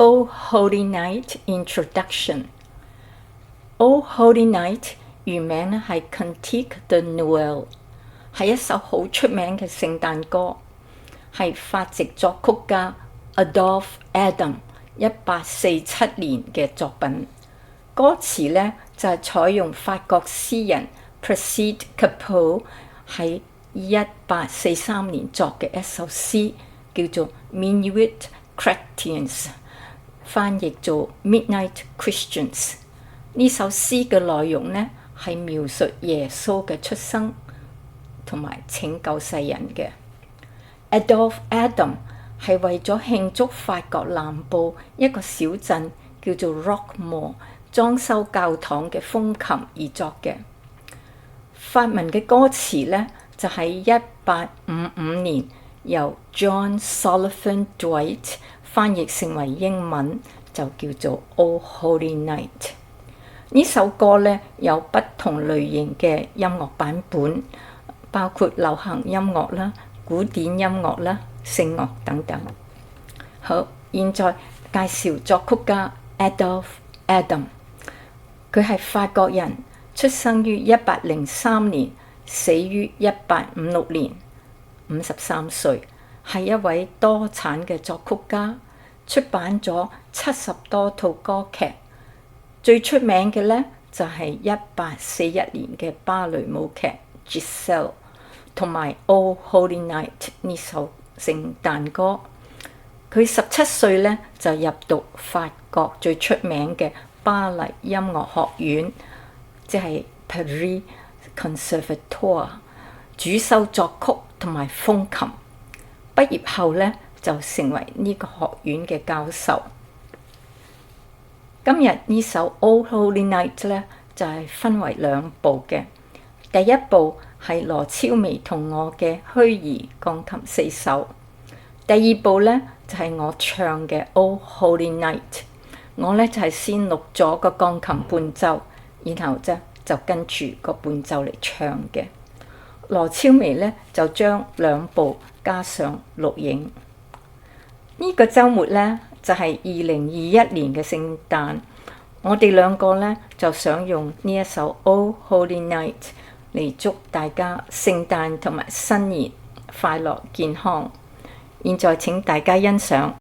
O Holy Night Introduction。 O Holy Night 原名咧係 Cantique de Noël， 係一首好出名嘅聖誕歌，係法籍作曲家 Adolphe Adam 1847年嘅作品。歌詞咧就係採用法國詩人 Placide Cappeau 喺1843年作嘅一首詩，叫做 Minuit Chrétiens， 翻譯做 Midnight Christians。呢首詩嘅內容呢，係描述耶穌嘅出生同埋拯救世人嘅。Adolphe Adam 係為咗慶祝法國南部一個小鎮叫做 Roquemort 裝修教堂嘅風琴而作嘅。法文嘅歌詞呢，就喺1855年由 John Sullivan Dwight 翻譯成為英文，就叫做 O Holy Night。呢首歌咧有不同類型嘅音樂版本，包括流行音樂啦、古典音樂啦、聖樂等等。好，現在介紹作曲家 Adolphe Adam。佢係法國人，出生於1803年，死於1856年，53歲，係一位多產嘅作曲家，出版咗70多套歌劇。最出名嘅咧就係1841年嘅芭蕾舞劇《Giselle》同埋《O Holy Night》呢首聖誕歌。佢17歲咧就入讀法國最出名嘅巴黎音樂學院，即係 Paris Conservatoire， 主修作曲同埋風琴。畢業後咧就成為呢個學院嘅教授。今日呢首 O Holy Night 咧就係分為兩部嘅。第一部係羅超薇同我嘅虛擬鋼琴四首，第二部咧就係我唱嘅 O Holy Night。我咧就係先錄咗個鋼琴伴奏，然後就跟住個伴奏嚟唱嘅。羅超薇咧就將兩部加上錄影。呢個週末咧就係2021年嘅聖誕，我哋兩個咧就想用呢一首 O Holy Night 嚟祝大家聖誕同埋新年快樂健康。現在請大家欣賞。